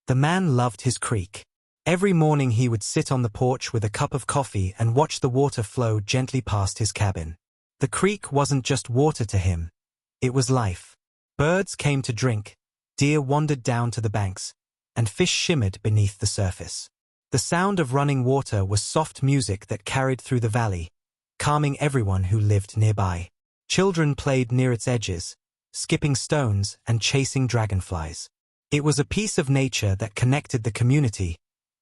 The man loved his creek. Every morning he would sit on the porch with a cup of coffee and watch the water flow gently past his cabin. The creek wasn't just water to him. It was life. Birds came to drink, deer wandered down to the banks, and fish shimmered beneath the surface. The sound of running water was soft music that carried through the valley, calming everyone who lived nearby. Children played near its edges, skipping stones and chasing dragonflies. It was a piece of nature that connected the community,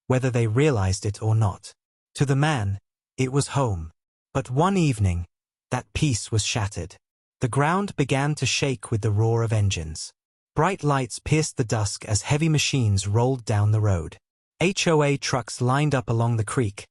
whether they realized it or not. To the man, it was home. But one evening, that peace was shattered. The ground began to shake with the roar of engines. Bright lights pierced the dusk as heavy machines rolled down the road. HOA trucks lined up along the creek,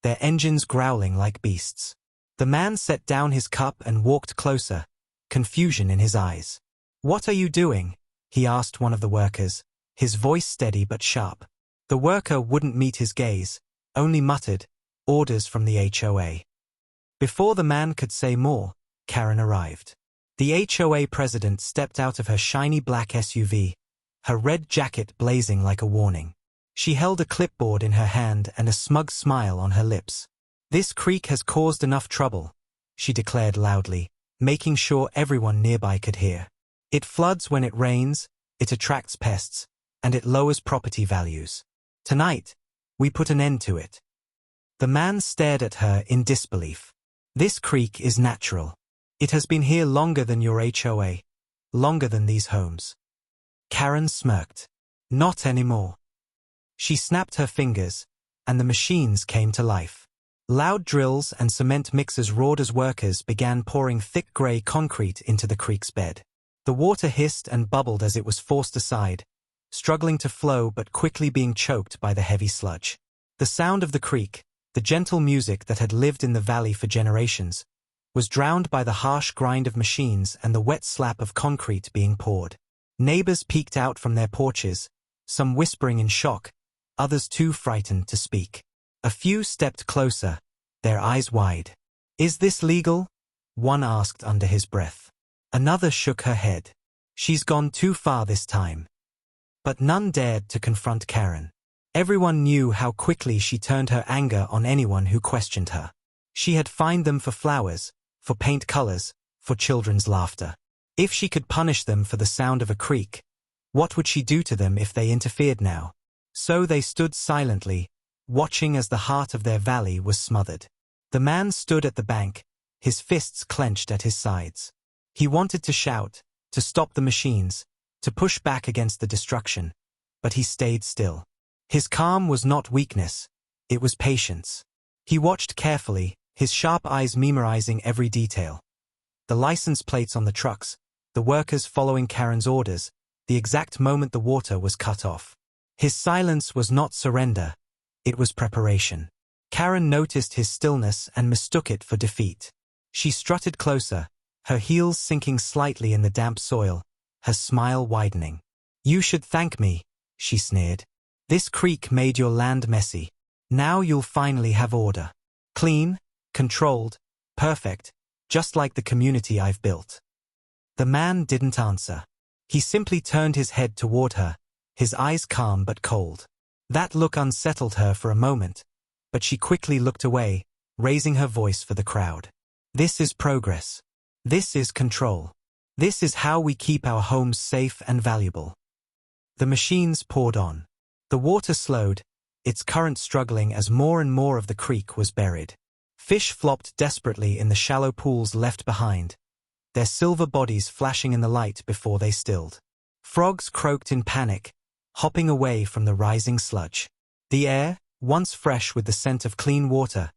their engines growling like beasts. The man set down his cup and walked closer, confusion in his eyes. "What are you doing?" he asked one of the workers, his voice steady but sharp. The worker wouldn't meet his gaze, only muttered, "Orders from the HOA." Before the man could say more, Karen arrived. The HOA president stepped out of her shiny black SUV, her red jacket blazing like a warning. She held a clipboard in her hand and a smug smile on her lips. "This creek has caused enough trouble," she declared loudly, making sure everyone nearby could hear. "It floods when it rains, it attracts pests, and it lowers property values. Tonight, we put an end to it." The man stared at her in disbelief. "This creek is natural. It has been here longer than your HOA, longer than these homes." Karen smirked. "Not anymore." She snapped her fingers, and the machines came to life. Loud drills and cement mixers roared as workers began pouring thick gray concrete into the creek's bed. The water hissed and bubbled as it was forced aside, struggling to flow but quickly being choked by the heavy sludge. The sound of the creek, the gentle music that had lived in the valley for generations, was drowned by the harsh grind of machines and the wet slap of concrete being poured. Neighbors peeked out from their porches, some whispering in shock, others too frightened to speak. A few stepped closer, their eyes wide. "Is this legal?" one asked under his breath. Another shook her head. "She's gone too far this time." But none dared to confront Karen. Everyone knew how quickly she turned her anger on anyone who questioned her. She had fined them for flowers, for paint colors, for children's laughter. If she could punish them for the sound of a creek, what would she do to them if they interfered now? So they stood silently, watching as the heart of their valley was smothered. The man stood at the bank, his fists clenched at his sides. He wanted to shout, to stop the machines, to push back against the destruction, but he stayed still. His calm was not weakness, it was patience. He watched carefully, his sharp eyes memorizing every detail. The license plates on the trucks, the workers following Karen's orders, the exact moment the water was cut off. His silence was not surrender, it was preparation. Karen noticed his stillness and mistook it for defeat. She strutted closer, her heels sinking slightly in the damp soil, her smile widening. "You should thank me," she sneered. "This creek made your land messy. Now you'll finally have order. Clean, controlled, perfect, just like the community I've built." The man didn't answer. He simply turned his head toward her, his eyes calm but cold. That look unsettled her for a moment, but she quickly looked away, raising her voice for the crowd. "This is progress. This is control. This is how we keep our homes safe and valuable." The machines poured on. The water slowed, its current struggling as more and more of the creek was buried. Fish flopped desperately in the shallow pools left behind, their silver bodies flashing in the light before they stilled. Frogs croaked in panic, hopping away from the rising sludge. The air, once fresh with the scent of clean water,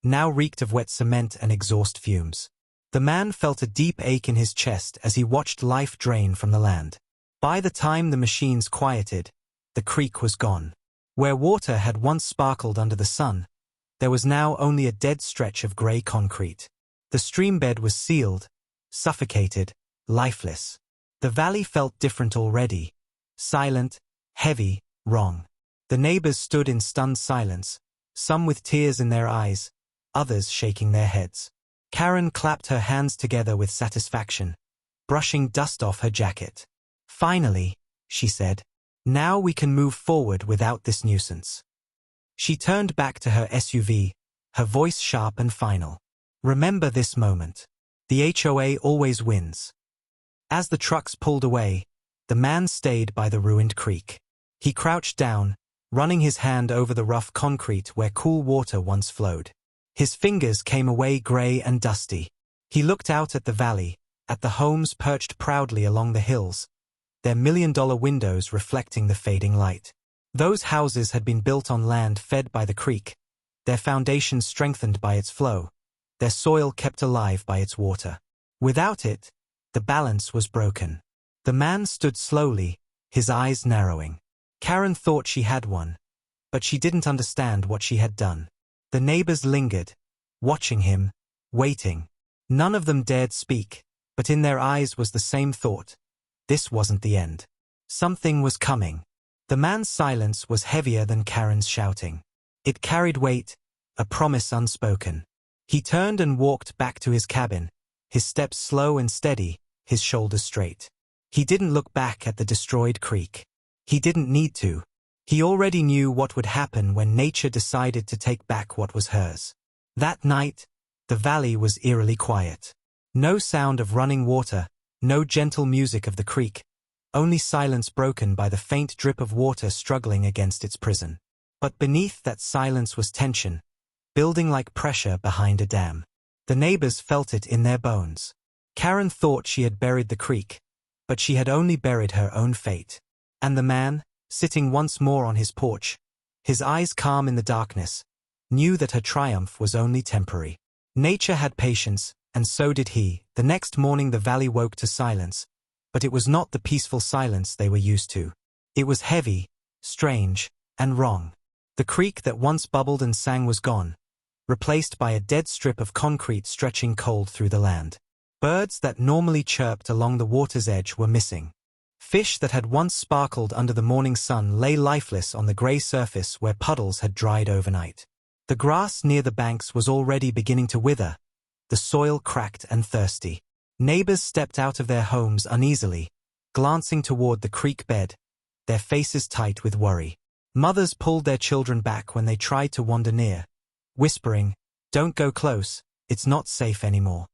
now reeked of wet cement and exhaust fumes. The man felt a deep ache in his chest as he watched life drain from the land. By the time the machines quieted, the creek was gone. Where water had once sparkled under the sun, there was now only a dead stretch of gray concrete. The streambed was sealed, suffocated, lifeless. The valley felt different already. Silent, heavy, wrong. The neighbors stood in stunned silence, some with tears in their eyes, others shaking their heads. Karen clapped her hands together with satisfaction, brushing dust off her jacket. "Finally," she said. Now we can move forward without this nuisance. She turned back to her SUV, her voice sharp and final. Remember this moment. The HOA always wins. As the trucks pulled away, the man stayed by the ruined creek. He crouched down, running his hand over the rough concrete where cool water once flowed. His fingers came away gray and dusty. He looked out at the valley, at the homes perched proudly along the hills, their million-dollar windows reflecting the fading light. Those houses had been built on land fed by the creek, their foundations strengthened by its flow, their soil kept alive by its water. Without it, the balance was broken. The man stood slowly, his eyes narrowing. Karen thought she had one, but she didn't understand what she had done. The neighbors lingered, watching him, waiting. None of them dared speak, but in their eyes was the same thought. This wasn't the end. Something was coming. The man's silence was heavier than Karen's shouting. It carried weight, a promise unspoken. He turned and walked back to his cabin, his steps slow and steady, his shoulders straight. He didn't look back at the destroyed creek. He didn't need to. He already knew what would happen when nature decided to take back what was hers. That night, the valley was eerily quiet. No sound of running water, no gentle music of the creek, only silence broken by the faint drip of water struggling against its prison. But beneath that silence was tension, building like pressure behind a dam. The neighbors felt it in their bones. Karen thought she had buried the creek, but she had only buried her own fate. And the man, sitting once more on his porch, his eyes calm in the darkness, knew that her triumph was only temporary. Nature had patience, and so did he. The next morning the valley woke to silence, but it was not the peaceful silence they were used to. It was heavy, strange, and wrong. The creek that once bubbled and sang was gone, replaced by a dead strip of concrete stretching cold through the land. Birds that normally chirped along the water's edge were missing. Fish that had once sparkled under the morning sun lay lifeless on the gray surface where puddles had dried overnight. The grass near the banks was already beginning to wither, the soil cracked and thirsty. Neighbors stepped out of their homes uneasily, glancing toward the creek bed, their faces tight with worry. Mothers pulled their children back when they tried to wander near, whispering, "Don't go close, it's not safe anymore."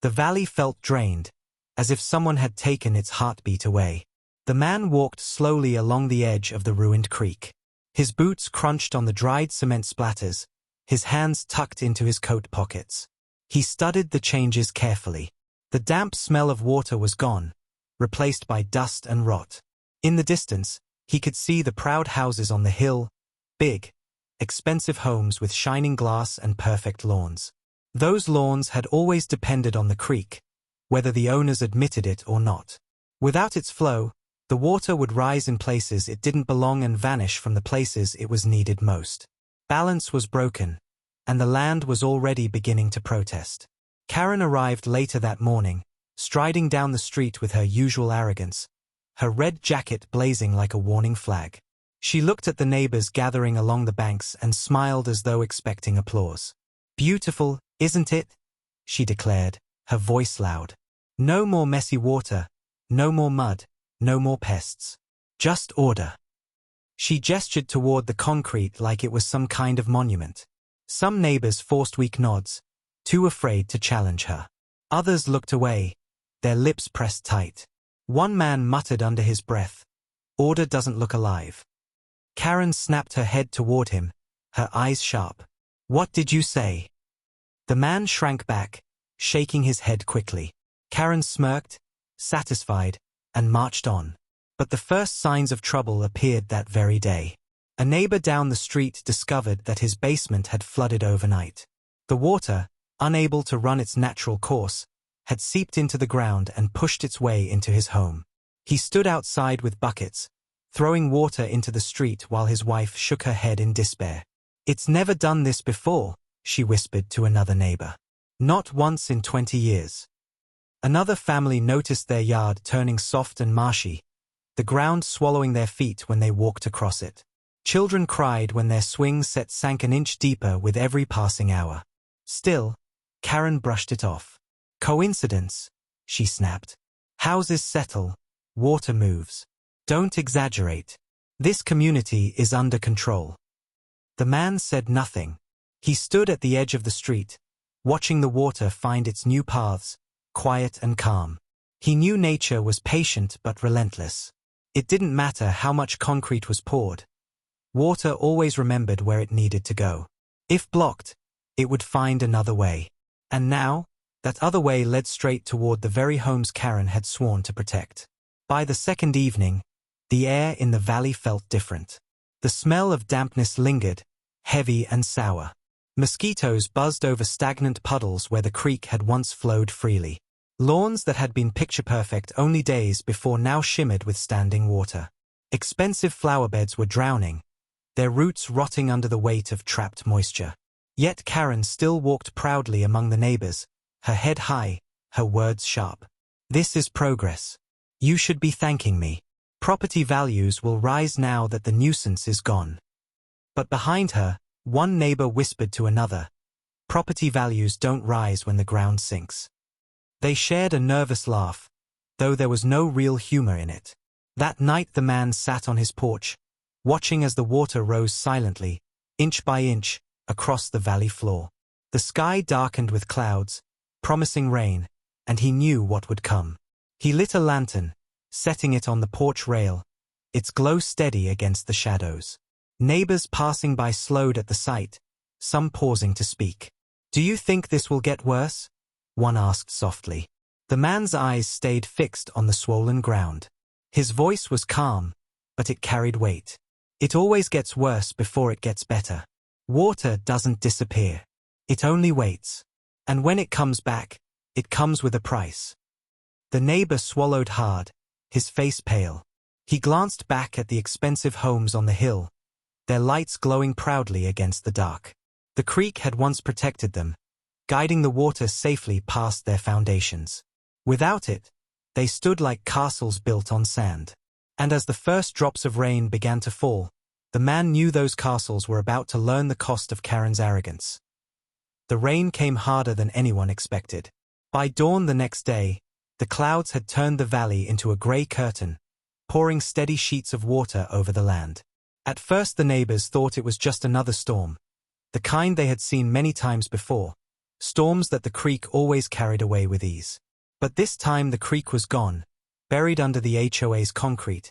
The valley felt drained, as if someone had taken its heartbeat away. The man walked slowly along the edge of the ruined creek. His boots crunched on the dried cement splatters, his hands tucked into his coat pockets. He studied the changes carefully. The damp smell of water was gone, replaced by dust and rot. In the distance, he could see the proud houses on the hill, big, expensive homes with shining glass and perfect lawns. Those lawns had always depended on the creek, whether the owners admitted it or not. Without its flow, the water would rise in places it didn't belong and vanish from the places it was needed most. Balance was broken, and the land was already beginning to protest. Karen arrived later that morning, striding down the street with her usual arrogance, her red jacket blazing like a warning flag. She looked at the neighbors gathering along the banks and smiled as though expecting applause. "Beautiful, isn't it?" she declared, her voice loud. "No more messy water, no more mud, no more pests. Just order." She gestured toward the concrete like it was some kind of monument. Some neighbors forced weak nods, too afraid to challenge her. Others looked away, their lips pressed tight. One man muttered under his breath, "Order doesn't look alive." Karen snapped her head toward him, her eyes sharp. "What did you say?" The man shrank back, shaking his head quickly. Karen smirked, satisfied, and marched on. But the first signs of trouble appeared that very day. A neighbor down the street discovered that his basement had flooded overnight. The water, unable to run its natural course, had seeped into the ground and pushed its way into his home. He stood outside with buckets, throwing water into the street while his wife shook her head in despair. "It's never done this before," she whispered to another neighbor. "Not once in 20 years. Another family noticed their yard turning soft and marshy, the ground swallowing their feet when they walked across it. Children cried when their swing set sank an inch deeper with every passing hour. Still, Karen brushed it off. "Coincidence," she snapped. "Houses settle, water moves. Don't exaggerate. This community is under control. The man said nothing. He stood at the edge of the street, watching the water find its new paths, quiet and calm. He knew nature was patient but relentless. It didn't matter how much concrete was poured. Water always remembered where it needed to go. If blocked, it would find another way. And now, that other way led straight toward the very homes Karen had sworn to protect. By the second evening, the air in the valley felt different. The smell of dampness lingered, heavy and sour. Mosquitoes buzzed over stagnant puddles where the creek had once flowed freely. Lawns that had been picture-perfect only days before now shimmered with standing water. Expensive flower beds were drowning, their roots rotting under the weight of trapped moisture. Yet Karen still walked proudly among the neighbors, her head high, her words sharp. This is progress. You should be thanking me. Property values will rise now that the nuisance is gone. But behind her, one neighbor whispered to another, property values don't rise when the ground sinks. They shared a nervous laugh, though there was no real humor in it. That night the man sat on his porch, watching as the water rose silently, inch by inch, across the valley floor. The sky darkened with clouds, promising rain, and he knew what would come. He lit a lantern, setting it on the porch rail, its glow steady against the shadows. Neighbors passing by slowed at the sight, some pausing to speak. Do you think this will get worse? One asked softly. The man's eyes stayed fixed on the swollen ground. His voice was calm, but it carried weight. It always gets worse before it gets better. Water doesn't disappear. It only waits. And when it comes back, it comes with a price. The neighbor swallowed hard, his face pale. He glanced back at the expensive homes on the hill, their lights glowing proudly against the dark. The creek had once protected them, guiding the water safely past their foundations. Without it, they stood like castles built on sand. And as the first drops of rain began to fall, the man knew those castles were about to learn the cost of Karen's arrogance. The rain came harder than anyone expected. By dawn the next day, the clouds had turned the valley into a gray curtain, pouring steady sheets of water over the land. At first the neighbors thought it was just another storm, the kind they had seen many times before, storms that the creek always carried away with ease. But this time the creek was gone, buried under the HOA's concrete,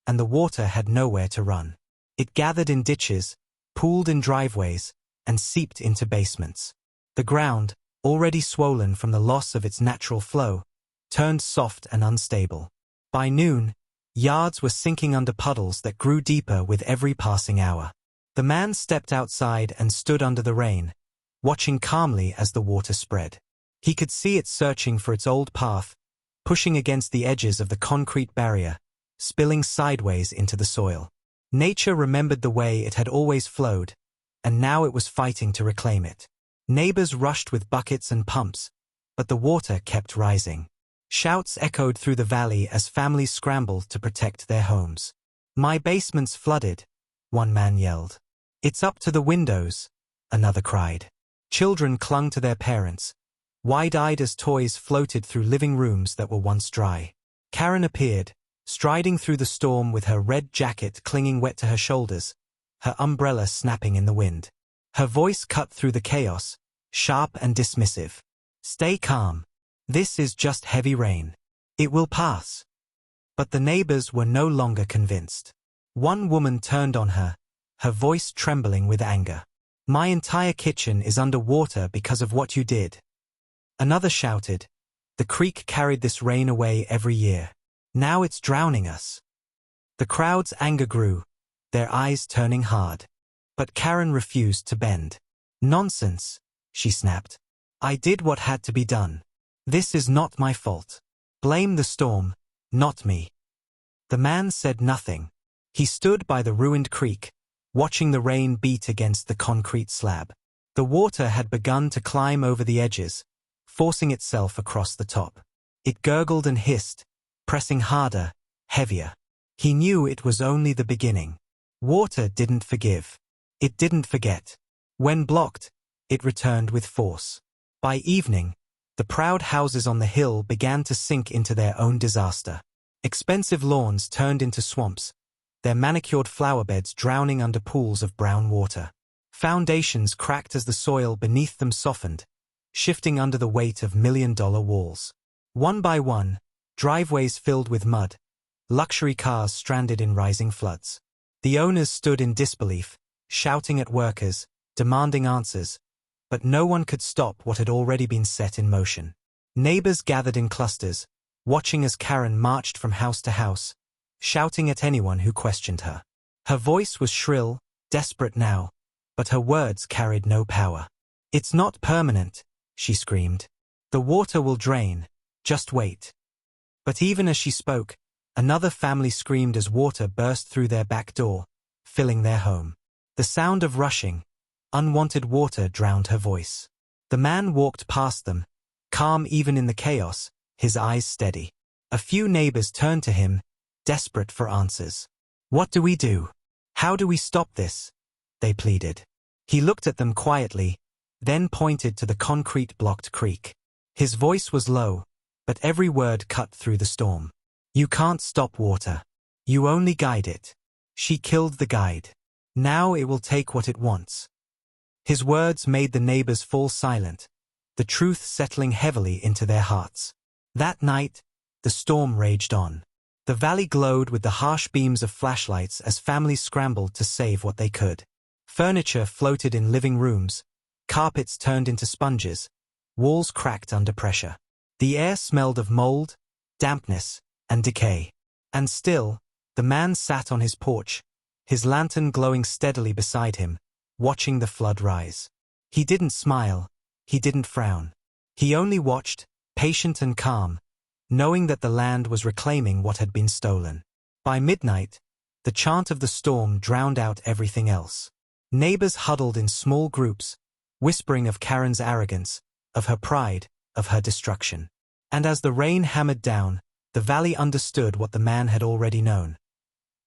and the water had nowhere to run. It gathered in ditches, pooled in driveways, and seeped into basements. The ground, already swollen from the loss of its natural flow, turned soft and unstable. By noon, yards were sinking under puddles that grew deeper with every passing hour. The man stepped outside and stood under the rain, watching calmly as the water spread. He could see it searching for its old path, pushing against the edges of the concrete barrier, spilling sideways into the soil. Nature remembered the way it had always flowed, and now it was fighting to reclaim it. Neighbors rushed with buckets and pumps, but the water kept rising. Shouts echoed through the valley as families scrambled to protect their homes. My basement's flooded, one man yelled. It's up to the windows, another cried. Children clung to their parents, wide-eyed as toys floated through living rooms that were once dry. Karen appeared, striding through the storm with her red jacket clinging wet to her shoulders, her umbrella snapping in the wind. Her voice cut through the chaos, sharp and dismissive. Stay calm. This is just heavy rain. It will pass. But the neighbors were no longer convinced. One woman turned on her, her voice trembling with anger. My entire kitchen is under water because of what you did. Another shouted, the creek carried this rain away every year. Now it's drowning us. The crowd's anger grew, their eyes turning hard. But Karen refused to bend. Nonsense, she snapped. I did what had to be done. This is not my fault. Blame the storm, not me. The man said nothing. He stood by the ruined creek, watching the rain beat against the concrete slab. The water had begun to climb over the edges, forcing itself across the top. It gurgled and hissed, pressing harder, heavier. He knew it was only the beginning. Water didn't forgive. It didn't forget. When blocked, it returned with force. By evening, the proud houses on the hill began to sink into their own disaster. Expensive lawns turned into swamps, their manicured flower beds drowning under pools of brown water. Foundations cracked as the soil beneath them softened, shifting under the weight of million-dollar walls. One by one, driveways filled with mud, luxury cars stranded in rising floods. The owners stood in disbelief, shouting at workers, demanding answers, but no one could stop what had already been set in motion. Neighbors gathered in clusters, watching as Karen marched from house to house, shouting at anyone who questioned her. Her voice was shrill, desperate now, but her words carried no power. "It's not permanent," she screamed. "The water will drain. Just wait." But even as she spoke, another family screamed as water burst through their back door, filling their home. The sound of rushing, unwanted water drowned her voice. The man walked past them, calm even in the chaos, his eyes steady. A few neighbors turned to him, desperate for answers. "What do we do? How do we stop this?" they pleaded. He looked at them quietly, then pointed to the concrete-blocked creek. His voice was low, but every word cut through the storm. "You can't stop water. You only guide it. She killed the guide. Now it will take what it wants." His words made the neighbors fall silent, the truth settling heavily into their hearts. That night, the storm raged on. The valley glowed with the harsh beams of flashlights as families scrambled to save what they could. Furniture floated in living rooms, carpets turned into sponges, walls cracked under pressure. The air smelled of mold, dampness, and decay. And still, the man sat on his porch, his lantern glowing steadily beside him, watching the flood rise. He didn't smile, he didn't frown. He only watched, patient and calm, knowing that the land was reclaiming what had been stolen. By midnight, the chant of the storm drowned out everything else. Neighbors huddled in small groups, whispering of Karen's arrogance, of her pride, of her destruction. And as the rain hammered down, the valley understood what the man had already known.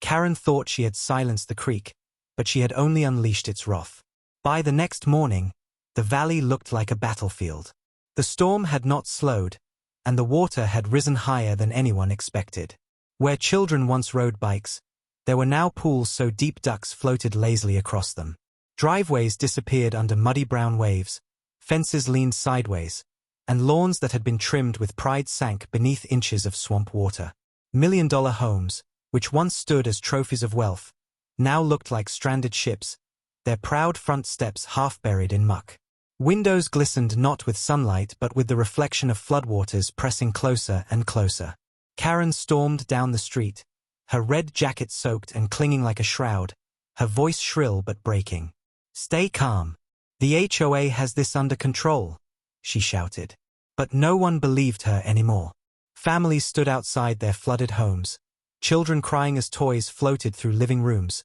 Karen thought she had silenced the creek, but she had only unleashed its wrath. By the next morning, the valley looked like a battlefield. The storm had not slowed, and the water had risen higher than anyone expected. Where children once rode bikes, there were now pools so deep ducks floated lazily across them. Driveways disappeared under muddy brown waves, fences leaned sideways, and lawns that had been trimmed with pride sank beneath inches of swamp water. Million-dollar homes, which once stood as trophies of wealth, now looked like stranded ships, their proud front steps half buried in muck. Windows glistened not with sunlight but with the reflection of floodwaters pressing closer and closer. Karen stormed down the street, her red jacket soaked and clinging like a shroud, her voice shrill but breaking. "Stay calm. The HOA has this under control," she shouted. But no one believed her anymore. Families stood outside their flooded homes, children crying as toys floated through living rooms,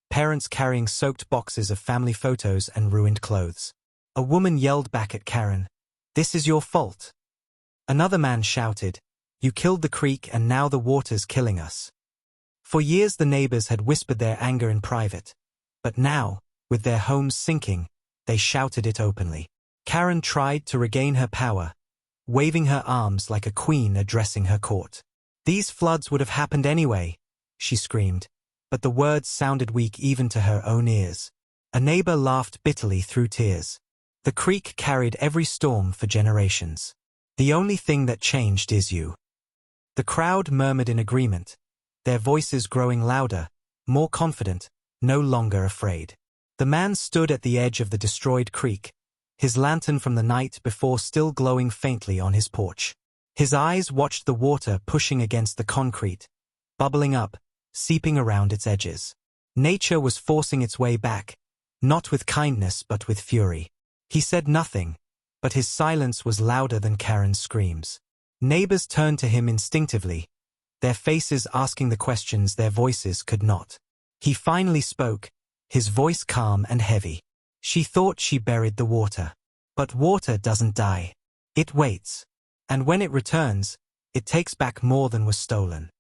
parents carrying soaked boxes of family photos and ruined clothes. A woman yelled back at Karen, "This is your fault." Another man shouted, "You killed the creek and now the water's killing us." For years the neighbors had whispered their anger in private, but now, with their homes sinking, they shouted it openly. Karen tried to regain her power, waving her arms like a queen addressing her court. "These floods would have happened anyway," she screamed, but the words sounded weak even to her own ears. A neighbor laughed bitterly through tears. "The creek carried every storm for generations. The only thing that changed is you." The crowd murmured in agreement, their voices growing louder, more confident, no longer afraid. The man stood at the edge of the destroyed creek, his lantern from the night before still glowing faintly on his porch. His eyes watched the water pushing against the concrete, bubbling up, seeping around its edges. Nature was forcing its way back, not with kindness but with fury. He said nothing, but his silence was louder than Karen's screams. Neighbors turned to him instinctively, their faces asking the questions their voices could not. He finally spoke, his voice calm and heavy. She thought she buried the water. But water doesn't die. It waits. And when it returns, it takes back more than was stolen.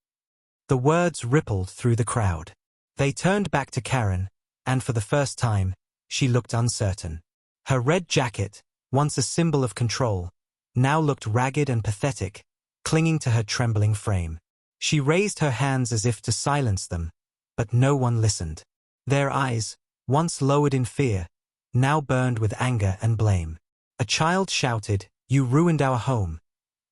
The words rippled through the crowd. They turned back to Karen, and for the first time, she looked uncertain. Her red jacket, once a symbol of control, now looked ragged and pathetic, clinging to her trembling frame. She raised her hands as if to silence them, but no one listened. Their eyes, once lowered in fear, now burned with anger and blame. A child shouted, "You ruined our home,"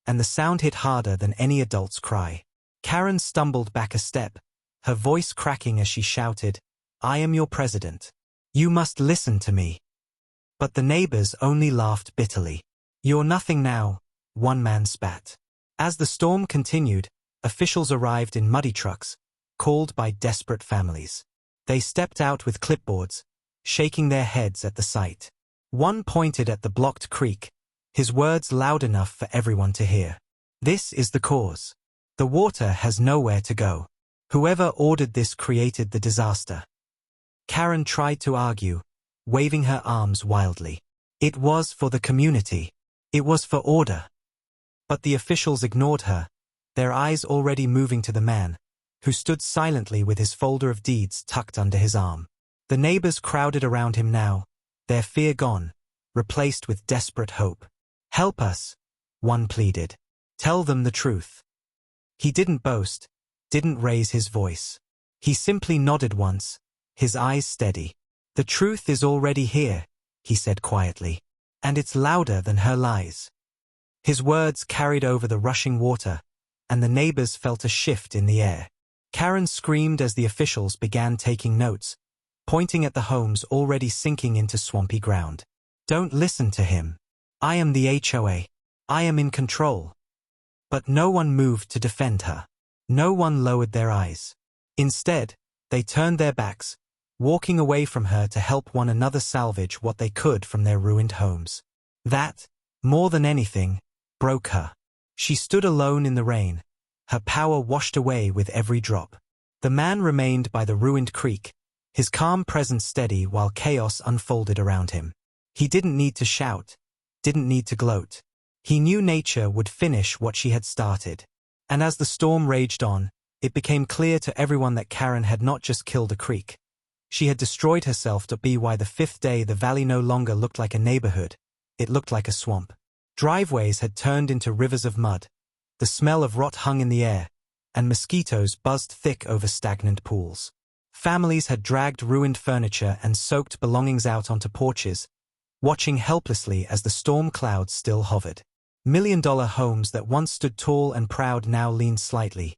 and the sound hit harder than any adult's cry. Karen stumbled back a step, her voice cracking as she shouted, "I am your president. You must listen to me." But the neighbors only laughed bitterly. "You're nothing now," one man spat. As the storm continued, officials arrived in muddy trucks, called by desperate families. They stepped out with clipboards, shaking their heads at the sight. One pointed at the blocked creek, his words loud enough for everyone to hear. "This is the cause. The water has nowhere to go. Whoever ordered this created the disaster." Karen tried to argue, waving her arms wildly. It was for the community. It was for order. But the officials ignored her, their eyes already moving to the man, who stood silently with his folder of deeds tucked under his arm. The neighbors crowded around him now, their fear gone, replaced with desperate hope. "Help us," one pleaded. "Tell them the truth." He didn't boast, didn't raise his voice. He simply nodded once, his eyes steady. "The truth is already here," he said quietly. "And it's louder than her lies." His words carried over the rushing water, and the neighbors felt a shift in the air. Karen screamed as the officials began taking notes, pointing at the homes already sinking into swampy ground. "Don't listen to him. I am the HOA. I am in control." But no one moved to defend her. No one lowered their eyes. Instead, they turned their backs, walking away from her to help one another salvage what they could from their ruined homes. That, more than anything, broke her. She stood alone in the rain, her power washed away with every drop. The man remained by the ruined creek, his calm presence steady while chaos unfolded around him. He didn't need to shout, didn't need to gloat. He knew nature would finish what she had started. And as the storm raged on, it became clear to everyone that Karen had not just killed a creek. She had destroyed herself to be why the fifth day the valley no longer looked like a neighborhood, it looked like a swamp. Driveways had turned into rivers of mud, the smell of rot hung in the air, and mosquitoes buzzed thick over stagnant pools. Families had dragged ruined furniture and soaked belongings out onto porches, watching helplessly as the storm clouds still hovered. $1 million homes that once stood tall and proud now leaned slightly,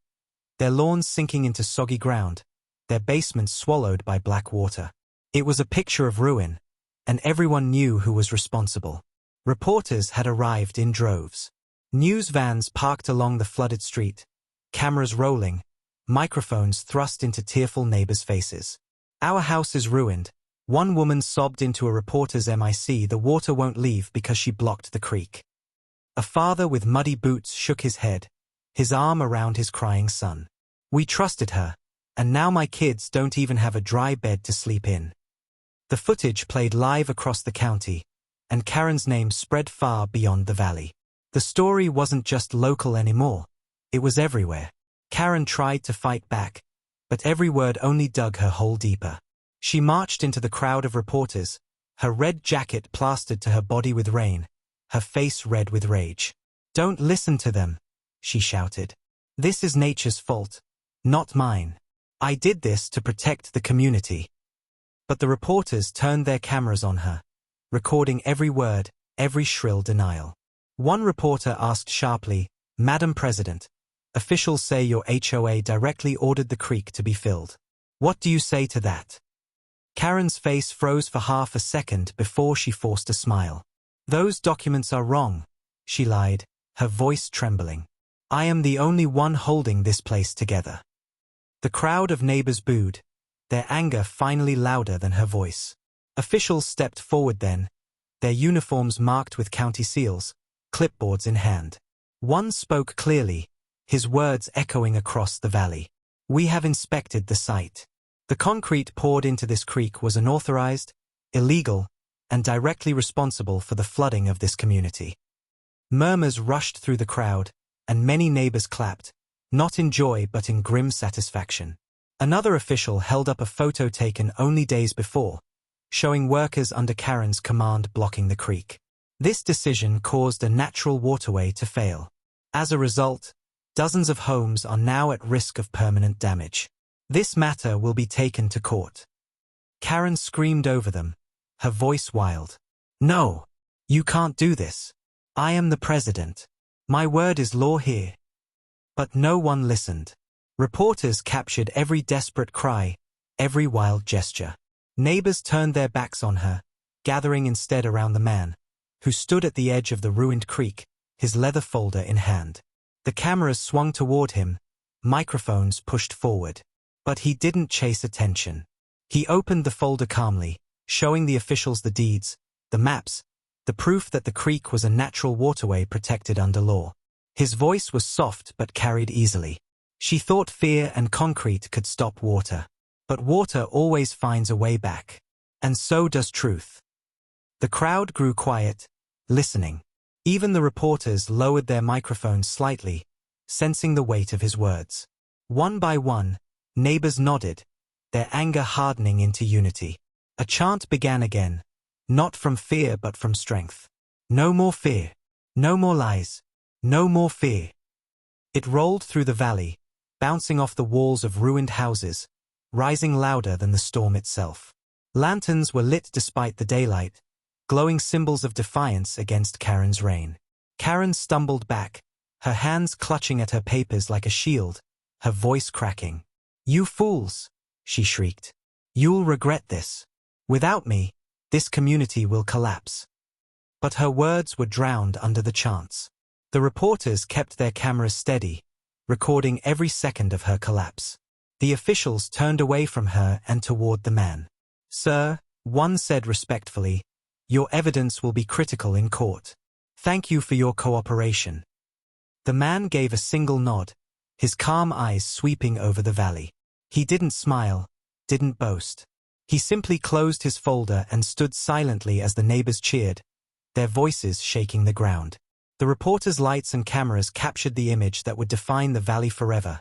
their lawns sinking into soggy ground, their basements swallowed by black water. It was a picture of ruin, and everyone knew who was responsible. Reporters had arrived in droves. News vans parked along the flooded street, cameras rolling, microphones thrust into tearful neighbors' faces. "Our house is ruined," one woman sobbed into a reporter's mic. "The water won't leave because she blocked the creek." A father with muddy boots shook his head, his arm around his crying son. "We trusted her, and now my kids don't even have a dry bed to sleep in." The footage played live across the county, and Karen's name spread far beyond the valley. The story wasn't just local anymore, it was everywhere. Karen tried to fight back, but every word only dug her hole deeper. She marched into the crowd of reporters, her red jacket plastered to her body with rain, her face red with rage. "Don't listen to them," she shouted. "This is nature's fault, not mine. I did this to protect the community." But the reporters turned their cameras on her, recording every word, every shrill denial. One reporter asked sharply, "Madam President, officials say your HOA directly ordered the creek to be filled. What do you say to that?" Karen's face froze for half a second before she forced a smile. "Those documents are wrong," she lied, her voice trembling. "I am the only one holding this place together." The crowd of neighbors booed, their anger finally louder than her voice. Officials stepped forward then, their uniforms marked with county seals, clipboards in hand. One spoke clearly, his words echoing across the valley. "We have inspected the site. The concrete poured into this creek was unauthorized, illegal, and directly responsible for the flooding of this community." Murmurs rushed through the crowd, and many neighbors clapped, not in joy but in grim satisfaction. Another official held up a photo taken only days before, showing workers under Karen's command blocking the creek. This decision caused a natural waterway to fail. As a result, Dozens of homes are now at risk of permanent damage. This matter will be taken to court. Karen screamed over them, her voice wild. No! You can't do this. I am the president. My word is law here. But no one listened. Reporters captured every desperate cry, every wild gesture. Neighbors turned their backs on her, gathering instead around the man, who stood at the edge of the ruined creek, his leather folder in hand. The cameras swung toward him, microphones pushed forward. But he didn't chase attention. He opened the folder calmly, showing the officials the deeds, the maps, the proof that the creek was a natural waterway protected under law. His voice was soft but carried easily. She thought fear and concrete could stop water. But water always finds a way back. And so does truth. The crowd grew quiet, listening. Even the reporters lowered their microphones slightly, sensing the weight of his words. One by one, neighbors nodded, their anger hardening into unity. A chant began again, not from fear but from strength. No more fear. No more lies. No more fear. It rolled through the valley, bouncing off the walls of ruined houses, rising louder than the storm itself. Lanterns were lit despite the daylight, glowing symbols of defiance against Karen's reign. Karen stumbled back, her hands clutching at her papers like a shield, her voice cracking. You fools, she shrieked. You'll regret this. Without me, this community will collapse. But her words were drowned under the chants. The reporters kept their cameras steady, recording every second of her collapse. The officials turned away from her and toward the man. Sir, one said respectfully, your evidence will be critical in court. Thank you for your cooperation. The man gave a single nod, his calm eyes sweeping over the valley. He didn't smile, didn't boast. He simply closed his folder and stood silently as the neighbors cheered, their voices shaking the ground. The reporters' lights and cameras captured the image that would define the valley forever.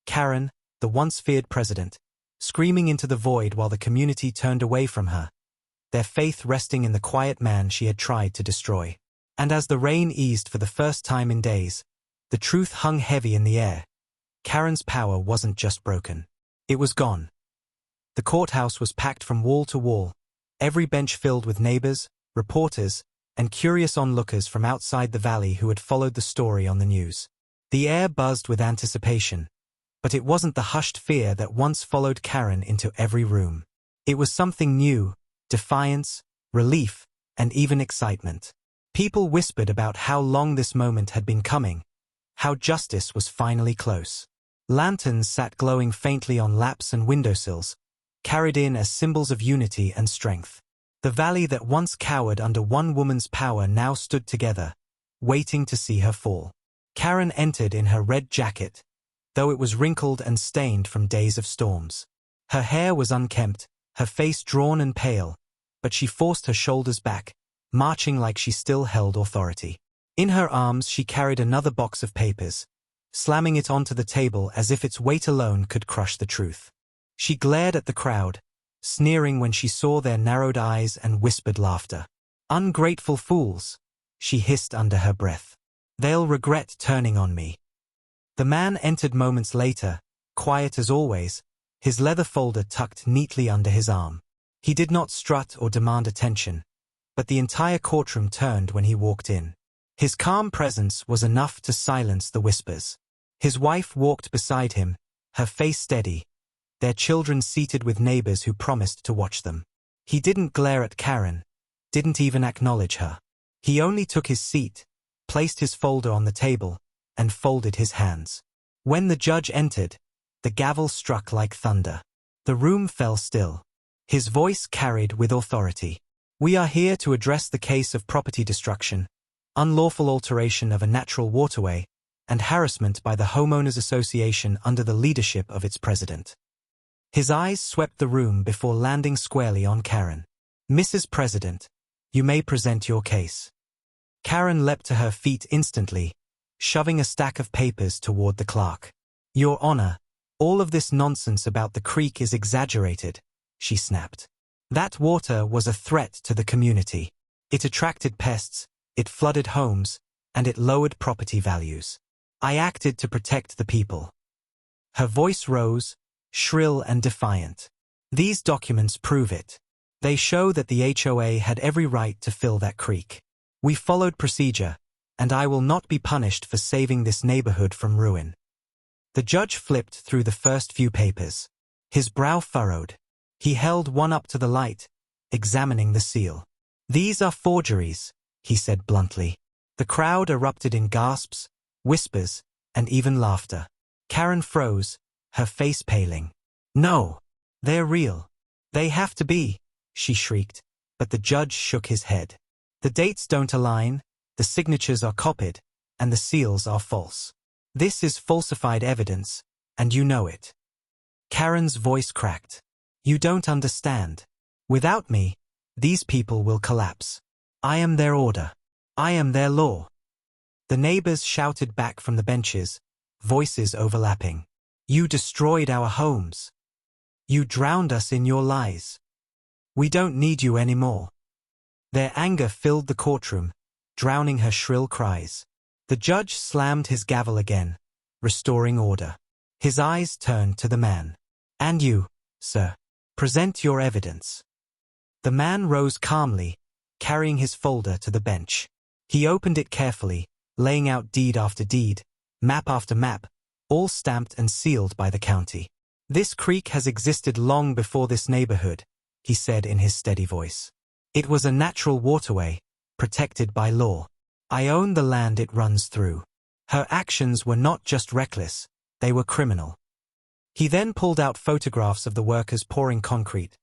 Karen, the once feared president, screaming into the void while the community turned away from her, their faith resting in the quiet man she had tried to destroy. And as the rain eased for the first time in days, the truth hung heavy in the air. Karen's power wasn't just broken. It was gone. The courthouse was packed from wall to wall, every bench filled with neighbors, reporters, and curious onlookers from outside the valley who had followed the story on the news. The air buzzed with anticipation, but it wasn't the hushed fear that once followed Karen into every room. It was something new, defiance, relief, and even excitement. People whispered about how long this moment had been coming, how justice was finally close. Lanterns sat glowing faintly on laps and windowsills, carried in as symbols of unity and strength. The valley that once cowered under one woman's power now stood together, waiting to see her fall. Karen entered in her red jacket, though it was wrinkled and stained from days of storms. Her hair was unkempt, her face drawn and pale, but she forced her shoulders back, marching like she still held authority. In her arms she carried another box of papers, slamming it onto the table as if its weight alone could crush the truth. She glared at the crowd, sneering when she saw their narrowed eyes and whispered laughter. Ungrateful fools, she hissed under her breath. They'll regret turning on me. The man entered moments later, quiet as always, his leather folder tucked neatly under his arm. He did not strut or demand attention, but the entire courtroom turned when he walked in. His calm presence was enough to silence the whispers. His wife walked beside him, her face steady, their children seated with neighbors who promised to watch them. He didn't glare at Karen, didn't even acknowledge her. He only took his seat, placed his folder on the table, and folded his hands. When the judge entered, the gavel struck like thunder. The room fell still. His voice carried with authority. We are here to address the case of property destruction, unlawful alteration of a natural waterway, and harassment by the Homeowners Association under the leadership of its president. His eyes swept the room before landing squarely on Karen. Mrs. President, you may present your case. Karen leapt to her feet instantly, shoving a stack of papers toward the clerk. Your Honor, all of this nonsense about the creek is exaggerated, she snapped. That water was a threat to the community. It attracted pests, it flooded homes, and it lowered property values. I acted to protect the people." Her voice rose, shrill and defiant. "These documents prove it. They show that the HOA had every right to fill that creek. We followed procedure, and I will not be punished for saving this neighborhood from ruin." The judge flipped through the first few papers. His brow furrowed. He held one up to the light, examining the seal. "These are forgeries," he said bluntly. The crowd erupted in gasps, whispers, and even laughter. Karen froze, her face paling. "No, they're real. They have to be," she shrieked, but the judge shook his head. "The dates don't align, the signatures are copied, and the seals are false. This is falsified evidence, and you know it." Karen's voice cracked. "You don't understand. Without me, these people will collapse. I am their order. I am their law." The neighbors shouted back from the benches, voices overlapping. "You destroyed our homes. You drowned us in your lies. We don't need you anymore." Their anger filled the courtroom, drowning her shrill cries. The judge slammed his gavel again, restoring order. His eyes turned to the man. "And you, sir, present your evidence." The man rose calmly, carrying his folder to the bench. He opened it carefully, laying out deed after deed, map after map, all stamped and sealed by the county. "This creek has existed long before this neighborhood," he said in his steady voice. "It was a natural waterway, protected by law. I own the land it runs through." Her actions were not just reckless, they were criminal. He then pulled out photographs of the workers pouring concrete,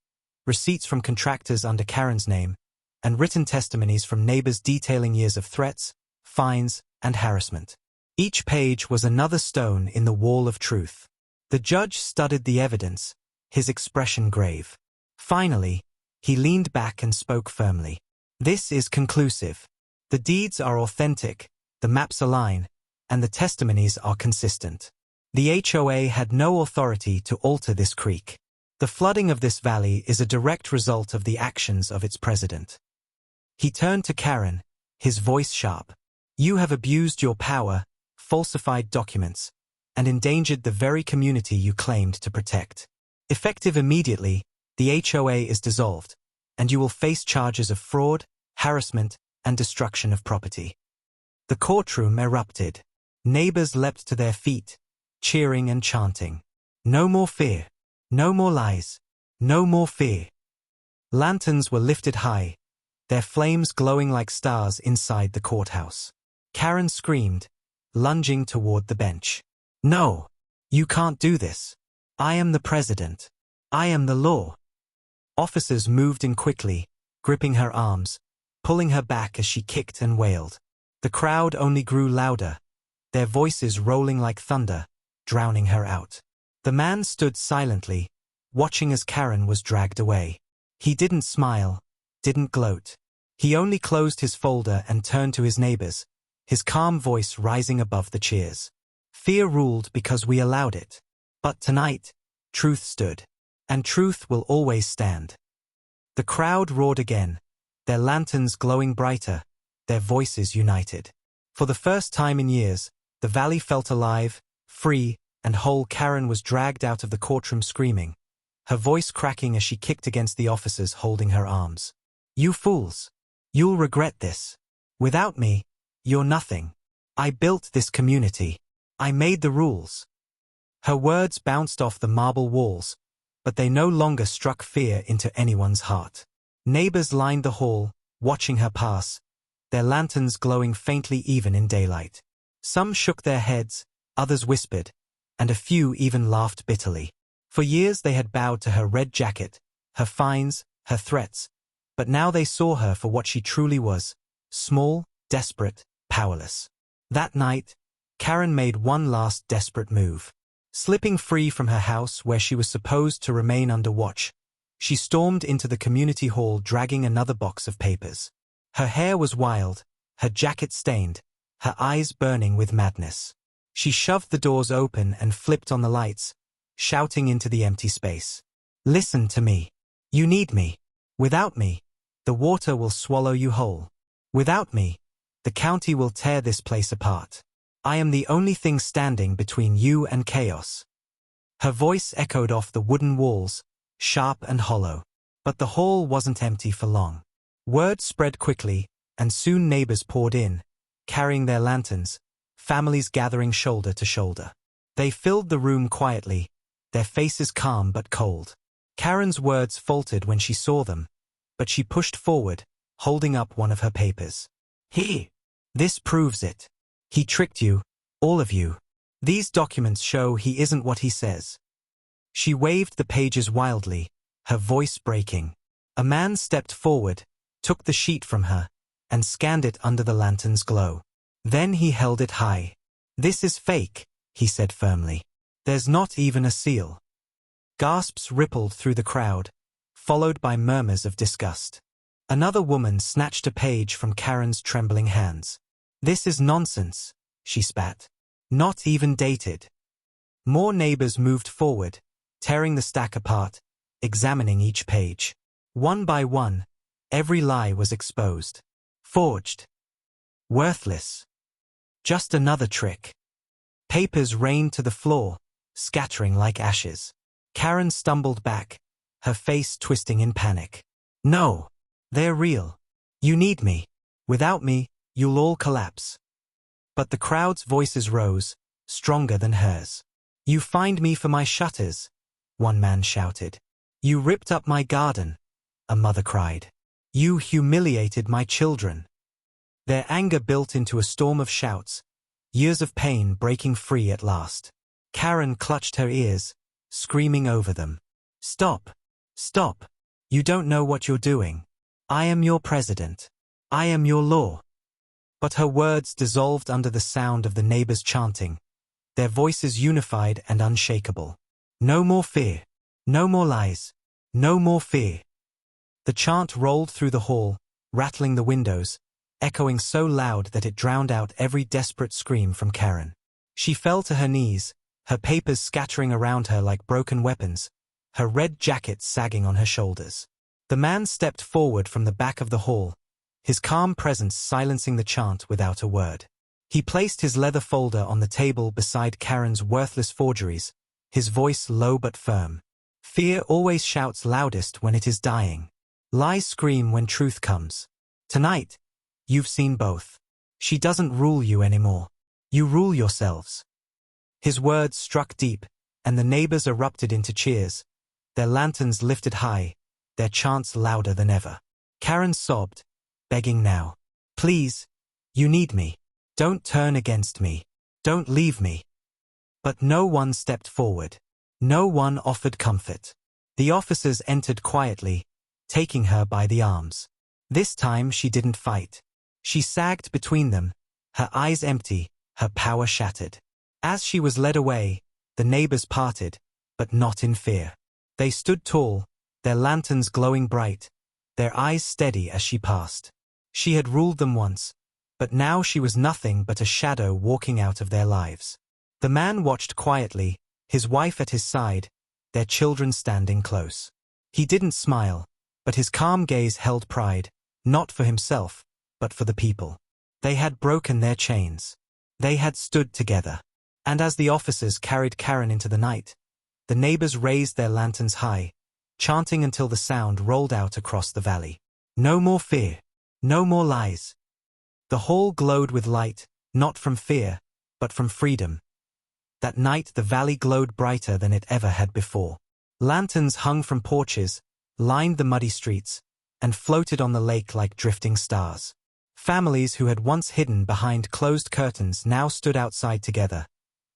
receipts from contractors under Karen's name, and written testimonies from neighbors detailing years of threats, fines, and harassment. Each page was another stone in the wall of truth. The judge studied the evidence, his expression grave. Finally, he leaned back and spoke firmly. "This is conclusive. The deeds are authentic, the maps align, and the testimonies are consistent. The HOA had no authority to alter this creek. The flooding of this valley is a direct result of the actions of its president." He turned to Karen, his voice sharp. "You have abused your power, falsified documents, and endangered the very community you claimed to protect. Effective immediately, the HOA is dissolved, and you will face charges of fraud, harassment, and destruction of property." The courtroom erupted. Neighbors leapt to their feet, cheering and chanting. "No more fear. No more lies. No more fear." Lanterns were lifted high, their flames glowing like stars inside the courthouse. Karen screamed, lunging toward the bench. "No! You can't do this. I am the president. I am the law." Officers moved in quickly, gripping her arms, pulling her back as she kicked and wailed. The crowd only grew louder, their voices rolling like thunder, drowning her out. The man stood silently, watching as Karen was dragged away. He didn't smile, didn't gloat. He only closed his folder and turned to his neighbors, his calm voice rising above the cheers. "Fear ruled because we allowed it. But tonight, truth stood. And truth will always stand." The crowd roared again, their lanterns glowing brighter, their voices united. For the first time in years, the valley felt alive, free, and whole. Karen was dragged out of the courtroom screaming, her voice cracking as she kicked against the officers holding her arms. "You fools! You'll regret this. Without me, you're nothing. I built this community. I made the rules." Her words bounced off the marble walls, but they no longer struck fear into anyone's heart. Neighbors lined the hall, watching her pass, their lanterns glowing faintly even in daylight. Some shook their heads, others whispered, and a few even laughed bitterly. For years they had bowed to her red jacket, her fines, her threats, but now they saw her for what she truly was, small, desperate, powerless. That night, Karen made one last desperate move. Slipping free from her house where she was supposed to remain under watch, she stormed into the community hall dragging another box of papers. Her hair was wild, her jacket stained, her eyes burning with madness. She shoved the doors open and flipped on the lights, shouting into the empty space. "Listen to me. You need me. Without me, the water will swallow you whole. Without me, the county will tear this place apart. I am the only thing standing between you and chaos. Her voice echoed off the wooden walls, sharp and hollow. But the hall wasn't empty for long. Word spread quickly, and soon neighbors poured in, carrying their lanterns, families gathering shoulder to shoulder. They filled the room quietly, their faces calm but cold. Karen's words faltered when she saw them, but she pushed forward, holding up one of her papers. This proves it. He tricked you, all of you. These documents show he isn't what he says. She waved the pages wildly, her voice breaking. A man stepped forward, took the sheet from her, and scanned it under the lantern's glow. Then he held it high. This is fake, he said firmly. There's not even a seal. Gasps rippled through the crowd, followed by murmurs of disgust. Another woman snatched a page from Karen's trembling hands. This is nonsense, she spat. Not even dated. More neighbors moved forward, tearing the stack apart, examining each page. One by one, every lie was exposed. Forged. Worthless. Just another trick. Papers rained to the floor, scattering like ashes. Karen stumbled back, her face twisting in panic. No, they're real. You need me. Without me, you'll all collapse. But the crowd's voices rose, stronger than hers. You fined me for my shutters, one man shouted. You ripped up my garden, a mother cried. You humiliated my children. Their anger built into a storm of shouts, years of pain breaking free at last. Karen clutched her ears, screaming over them. Stop! Stop! You don't know what you're doing. I am your president. I am your law. But her words dissolved under the sound of the neighbors chanting, their voices unified and unshakable. No more fear. No more lies. No more fear. The chant rolled through the hall, rattling the windows, echoing so loud that it drowned out every desperate scream from Karen. She fell to her knees, her papers scattering around her like broken weapons, her red jacket sagging on her shoulders. The man stepped forward from the back of the hall, his calm presence silencing the chant without a word. He placed his leather folder on the table beside Karen's worthless forgeries, his voice low but firm. Fear always shouts loudest when it is dying. Lies scream when truth comes. Tonight, you've seen both. She doesn't rule you anymore. You rule yourselves. His words struck deep, and the neighbors erupted into cheers, their lanterns lifted high, their chants louder than ever. Karen sobbed, begging now. Please, you need me. Don't turn against me. Don't leave me. But no one stepped forward. No one offered comfort. The officers entered quietly, taking her by the arms. This time she didn't fight. She sagged between them, her eyes empty, her power shattered. As she was led away, the neighbors parted, but not in fear. They stood tall, their lanterns glowing bright, their eyes steady as she passed. She had ruled them once, but now she was nothing but a shadow walking out of their lives. The man watched quietly, his wife at his side, their children standing close. He didn't smile, but his calm gaze held pride, not for himself, but for the people. They had broken their chains. They had stood together. And as the officers carried Karen into the night, the neighbors raised their lanterns high, chanting until the sound rolled out across the valley. No more fear. No more lies. The hall glowed with light, not from fear, but from freedom. That night the valley glowed brighter than it ever had before. Lanterns hung from porches, lined the muddy streets, and floated on the lake like drifting stars. Families who had once hidden behind closed curtains now stood outside together,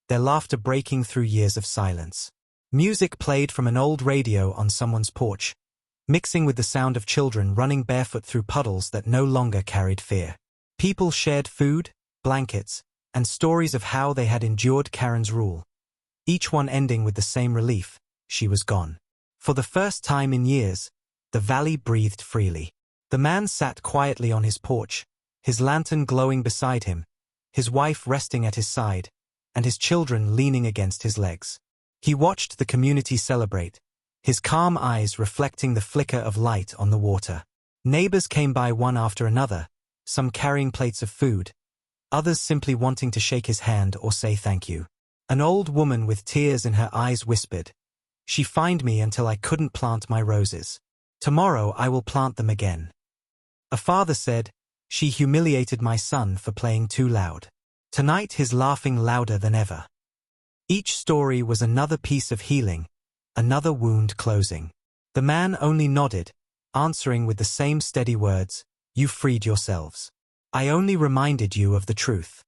their laughter breaking through years of silence. Music played from an old radio on someone's porch, mixing with the sound of children running barefoot through puddles that no longer carried fear. People shared food, blankets, and stories of how they had endured Karen's rule, each one ending with the same relief: she was gone. For the first time in years, the valley breathed freely. The man sat quietly on his porch, his lantern glowing beside him, his wife resting at his side, and his children leaning against his legs. He watched the community celebrate, his calm eyes reflecting the flicker of light on the water. Neighbors came by one after another, some carrying plates of food, others simply wanting to shake his hand or say thank you. An old woman with tears in her eyes whispered, "She fined me until I couldn't plant my roses. Tomorrow I will plant them again." A father said, "She humiliated my son for playing too loud. Tonight he's laughing louder than ever." Each story was another piece of healing, another wound closing. The man only nodded, answering with the same steady words, "You freed yourselves. I only reminded you of the truth."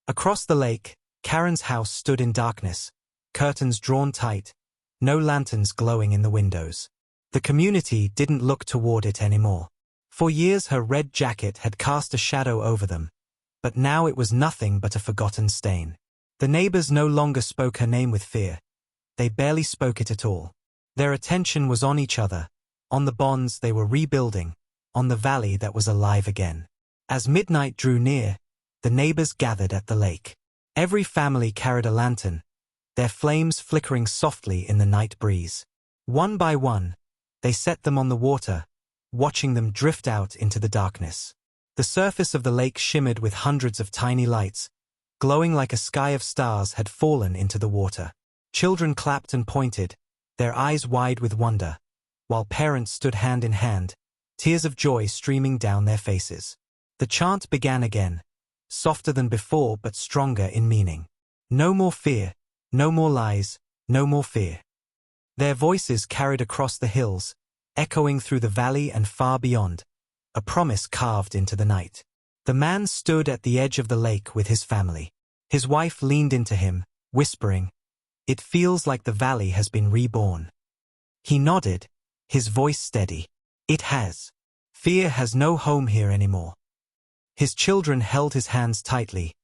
Across the lake, Karen's house stood in darkness, curtains drawn tight, no lanterns glowing in the windows. The community didn't look toward it anymore. For years her red jacket had cast a shadow over them, but now it was nothing but a forgotten stain. The neighbors no longer spoke her name with fear. They barely spoke it at all. Their attention was on each other, on the bonds they were rebuilding, on the valley that was alive again. As midnight drew near, the neighbors gathered at the lake. Every family carried a lantern, their flames flickering softly in the night breeze. One by one, they set them on the water, watching them drift out into the darkness. The surface of the lake shimmered with hundreds of tiny lights, glowing like a sky of stars had fallen into the water. Children clapped and pointed, their eyes wide with wonder, while parents stood hand in hand, tears of joy streaming down their faces. The chant began again, softer than before but stronger in meaning. No more fear, no more lies, no more fear. Their voices carried across the hills, echoing through the valley and far beyond, a promise carved into the night. The man stood at the edge of the lake with his family. His wife leaned into him, whispering, "It feels like the valley has been reborn." He nodded, his voice steady. "It has. Fear has no home here anymore." His children held his hands tightly,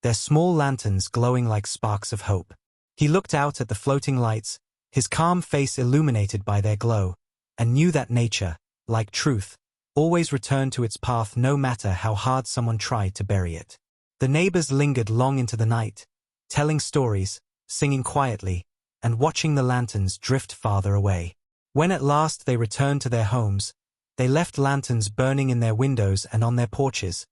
their small lanterns glowing like sparks of hope. He looked out at the floating lights, his calm face illuminated by their glow, and knew that nature, like truth, always returned to its path no matter how hard someone tried to bury it. The neighbors lingered long into the night, telling stories, singing quietly, and watching the lanterns drift farther away. When at last they returned to their homes, they left lanterns burning in their windows and on their porches,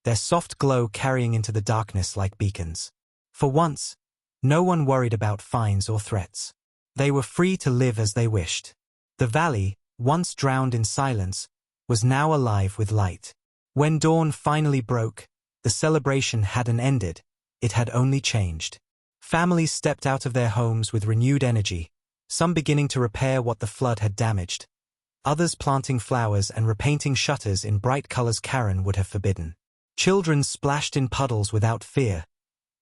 their soft glow carrying into the darkness like beacons. For once, no one worried about fines or threats. They were free to live as they wished. The valley, once drowned in silence, was now alive with light. When dawn finally broke, the celebration hadn't ended, it had only changed. Families stepped out of their homes with renewed energy, some beginning to repair what the flood had damaged, others planting flowers and repainting shutters in bright colors Karen would have forbidden. Children splashed in puddles without fear,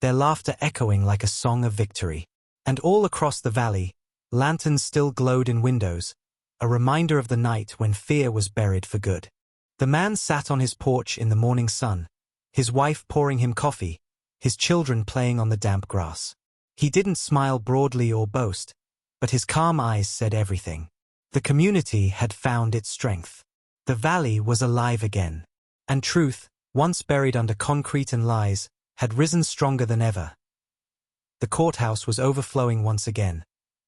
their laughter echoing like a song of victory. And all across the valley, lanterns still glowed in windows, a reminder of the night when fear was buried for good. The man sat on his porch in the morning sun, his wife pouring him coffee, his children playing on the damp grass. He didn't smile broadly or boast, but his calm eyes said everything. The community had found its strength. The valley was alive again. And truth, once buried under concrete and lies, had risen stronger than ever. The courthouse was overflowing once again,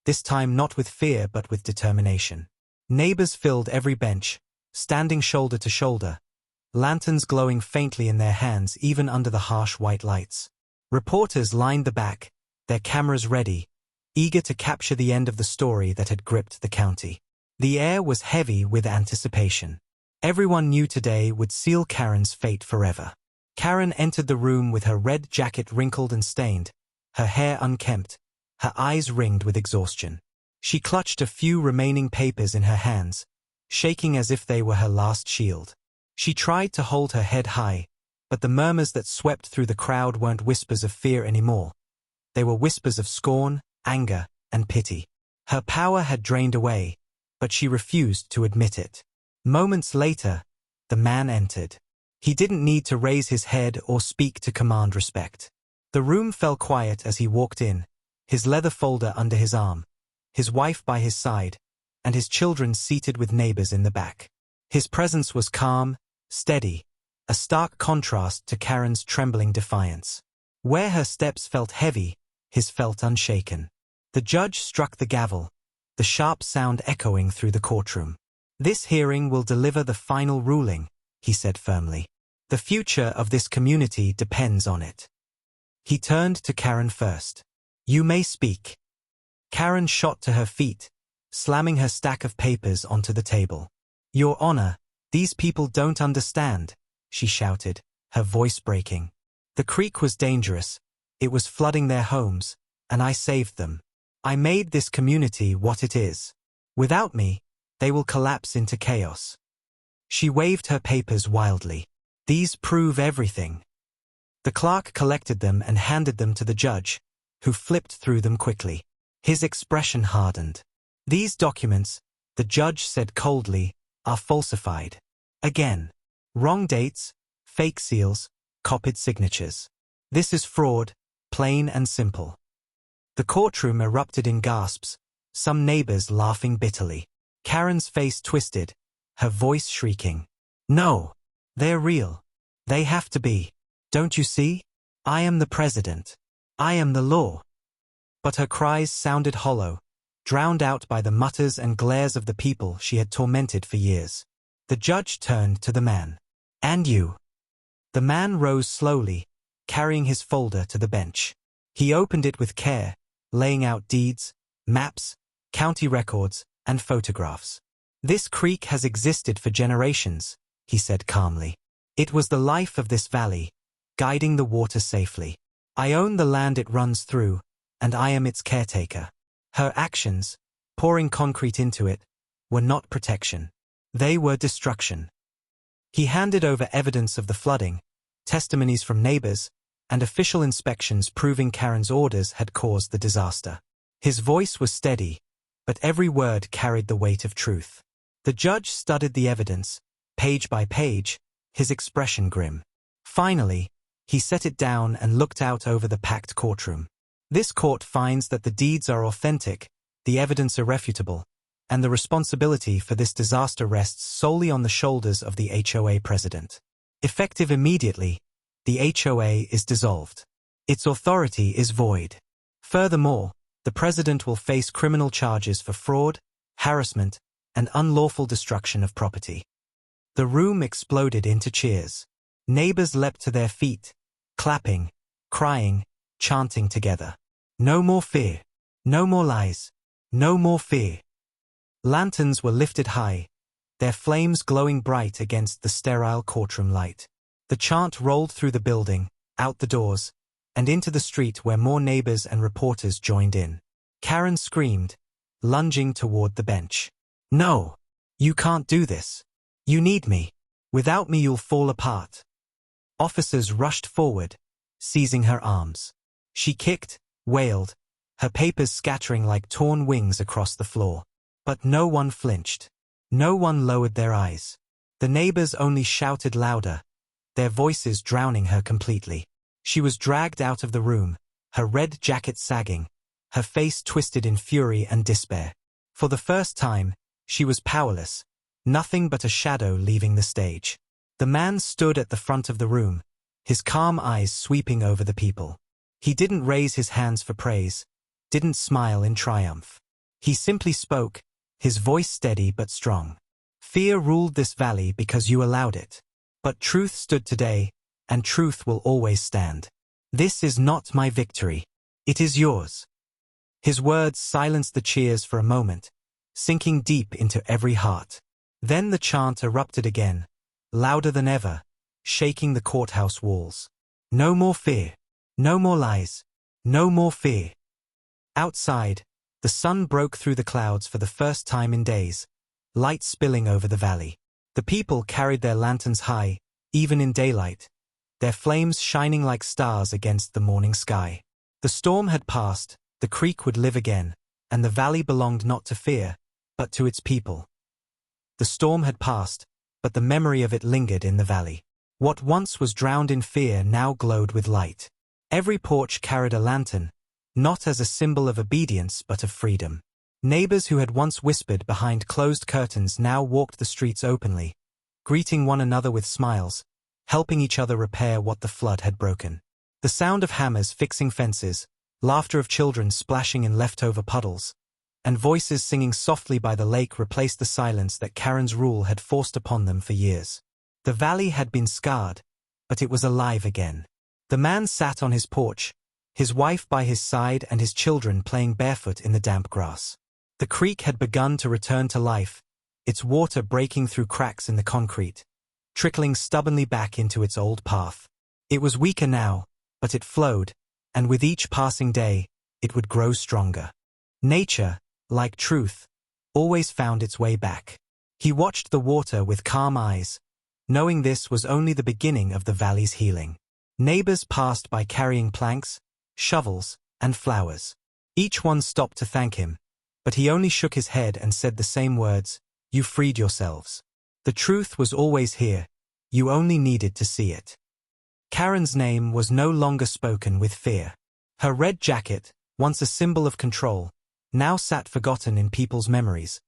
this time not with fear but with determination. Neighbors filled every bench, standing shoulder to shoulder, lanterns glowing faintly in their hands even under the harsh white lights. Reporters lined the back, their cameras ready, eager to capture the end of the story that had gripped the county. The air was heavy with anticipation. Everyone knew today would seal Karen's fate forever. Karen entered the room with her red jacket wrinkled and stained, her hair unkempt, her eyes ringed with exhaustion. She clutched a few remaining papers in her hands, shaking as if they were her last shield. She tried to hold her head high, but the murmurs that swept through the crowd weren't whispers of fear anymore. They were whispers of scorn, anger, and pity. Her power had drained away, but she refused to admit it. Moments later, the man entered. He didn't need to raise his head or speak to command respect. The room fell quiet as he walked in, his leather folder under his arm, his wife by his side, and his children seated with neighbors in the back. His presence was calm, steady, a stark contrast to Karen's trembling defiance. Where her steps felt heavy, his felt unshaken. The judge struck the gavel, the sharp sound echoing through the courtroom. "This hearing will deliver the final ruling," he said firmly. The future of this community depends on it. He turned to Karen first. You may speak. Karen shot to her feet, slamming her stack of papers onto the table. Your Honor, these people don't understand, she shouted, her voice breaking. The creek was dangerous. It was flooding their homes, and I saved them. I made this community what it is. Without me, they will collapse into chaos. She waved her papers wildly. These prove everything. The clerk collected them and handed them to the judge, who flipped through them quickly. His expression hardened. These documents, the judge said coldly, are falsified. Again. Wrong dates, fake seals, copied signatures. This is fraud, plain and simple. The courtroom erupted in gasps, some neighbors laughing bitterly. Karen's face twisted, her voice shrieking. No! They're real. They have to be. Don't you see? I am the president. I am the law. But her cries sounded hollow, drowned out by the mutters and glares of the people she had tormented for years. The judge turned to the man. And you? The man rose slowly, carrying his folder to the bench. He opened it with care, laying out deeds, maps, county records, and photographs. This creek has existed for generations, he said calmly. It was the life of this valley, guiding the water safely. I own the land it runs through, and I am its caretaker. Her actions, pouring concrete into it, were not protection. They were destruction. He handed over evidence of the flooding, testimonies from neighbors, and official inspections proving Karen's orders had caused the disaster. His voice was steady, but every word carried the weight of truth. The judge studied the evidence, page by page, his expression grim. Finally, he set it down and looked out over the packed courtroom. This court finds that the deeds are authentic, the evidence irrefutable, and the responsibility for this disaster rests solely on the shoulders of the HOA president. Effective immediately, the HOA is dissolved. Its authority is void. Furthermore, the president will face criminal charges for fraud, harassment, and unlawful destruction of property. The room exploded into cheers. Neighbors leapt to their feet, clapping, crying, chanting together. No more fear. No more lies. No more fear. Lanterns were lifted high, their flames glowing bright against the sterile courtroom light. The chant rolled through the building, out the doors, and into the street where more neighbors and reporters joined in. Karen screamed, lunging toward the bench. No! You can't do this. You need me. Without me you'll fall apart. Officers rushed forward, seizing her arms. She kicked, wailed, her papers scattering like torn wings across the floor. But no one flinched. No one lowered their eyes. The neighbors only shouted louder, their voices drowning her completely. She was dragged out of the room, her red jacket sagging, her face twisted in fury and despair. For the first time, she was powerless, nothing but a shadow leaving the stage. The man stood at the front of the room, his calm eyes sweeping over the people. He didn't raise his hands for praise, didn't smile in triumph. He simply spoke, his voice steady but strong. Fear ruled this valley because you allowed it. But truth stood today, and truth will always stand. This is not my victory. It is yours. His words silenced the cheers for a moment, sinking deep into every heart. Then the chant erupted again, louder than ever, shaking the courthouse walls. No more fear. No more lies. No more fear. Outside, the sun broke through the clouds for the first time in days, light spilling over the valley. The people carried their lanterns high, even in daylight, their flames shining like stars against the morning sky. The storm had passed, the creek would live again, and the valley belonged not to fear, but to its people. The storm had passed, but the memory of it lingered in the valley. What once was drowned in fear now glowed with light. Every porch carried a lantern, not as a symbol of obedience but of freedom. Neighbors who had once whispered behind closed curtains now walked the streets openly, greeting one another with smiles, helping each other repair what the flood had broken. The sound of hammers fixing fences, laughter of children splashing in leftover puddles, and voices singing softly by the lake replaced the silence that Karen's rule had forced upon them for years. The valley had been scarred, but it was alive again. The man sat on his porch, his wife by his side and his children playing barefoot in the damp grass. The creek had begun to return to life, its water breaking through cracks in the concrete, trickling stubbornly back into its old path. It was weaker now, but it flowed, and with each passing day, it would grow stronger. Nature, like truth, always found its way back. He watched the water with calm eyes, knowing this was only the beginning of the valley's healing. Neighbors passed by carrying planks, shovels, and flowers. Each one stopped to thank him, but he only shook his head and said the same words, "You freed yourselves. The truth was always here, you only needed to see it." Karen's name was no longer spoken with fear. Her red jacket, once a symbol of control, now sat forgotten in people's memories,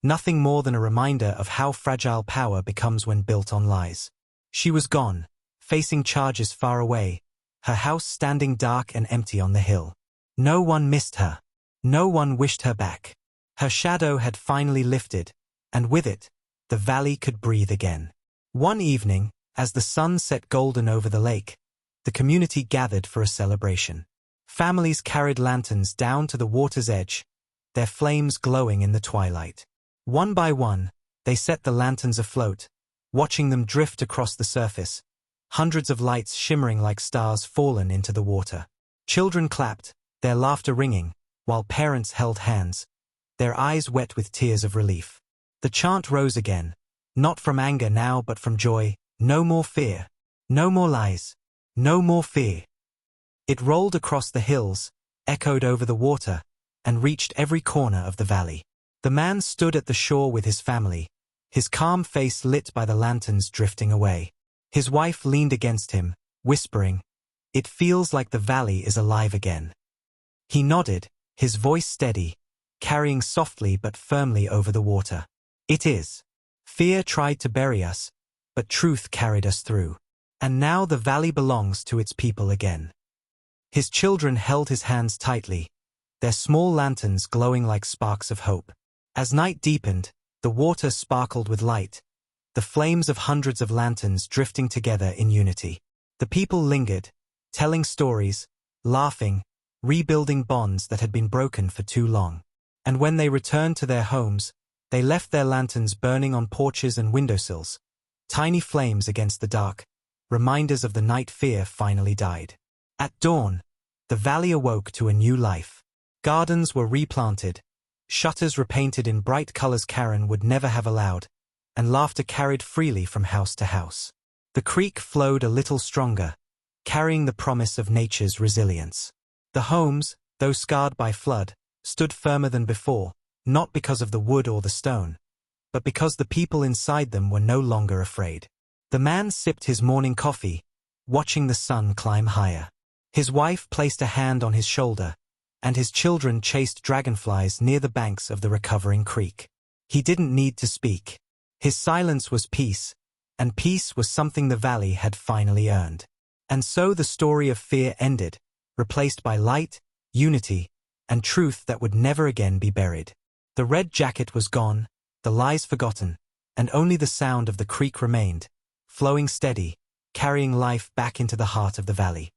nothing more than a reminder of how fragile power becomes when built on lies. She was gone, facing charges far away, her house standing dark and empty on the hill. No one missed her. No one wished her back. Her shadow had finally lifted, and with it, the valley could breathe again. One evening, as the sun set golden over the lake, the community gathered for a celebration. Families carried lanterns down to the water's edge, their flames glowing in the twilight. One by one, they set the lanterns afloat, watching them drift across the surface, hundreds of lights shimmering like stars fallen into the water. Children clapped, their laughter ringing, while parents held hands, their eyes wet with tears of relief. The chant rose again, not from anger now but from joy. No more fear. No more lies. No more fear. It rolled across the hills, echoed over the water, and reached every corner of the valley. The man stood at the shore with his family, his calm face lit by the lanterns drifting away. His wife leaned against him, whispering, "It feels like the valley is alive again." He nodded, his voice steady, carrying softly but firmly over the water. "It is. Fear tried to bury us, but truth carried us through. And now the valley belongs to its people again." His children held his hands tightly, their small lanterns glowing like sparks of hope. As night deepened, the water sparkled with light, the flames of hundreds of lanterns drifting together in unity. The people lingered, telling stories, laughing, rebuilding bonds that had been broken for too long. And when they returned to their homes, they left their lanterns burning on porches and windowsills, tiny flames against the dark, reminders of the night fear finally died. At dawn, the valley awoke to a new life. Gardens were replanted, shutters repainted in bright colors Karen would never have allowed, and laughter carried freely from house to house. The creek flowed a little stronger, carrying the promise of nature's resilience. The homes, though scarred by flood, stood firmer than before, not because of the wood or the stone, but because the people inside them were no longer afraid. The man sipped his morning coffee, watching the sun climb higher. His wife placed a hand on his shoulder, and his children chased dragonflies near the banks of the recovering creek. He didn't need to speak. His silence was peace, and peace was something the valley had finally earned. And so the story of fear ended, replaced by light, unity, and truth that would never again be buried. The red jacket was gone, the lies forgotten, and only the sound of the creek remained, flowing steady, carrying life back into the heart of the valley.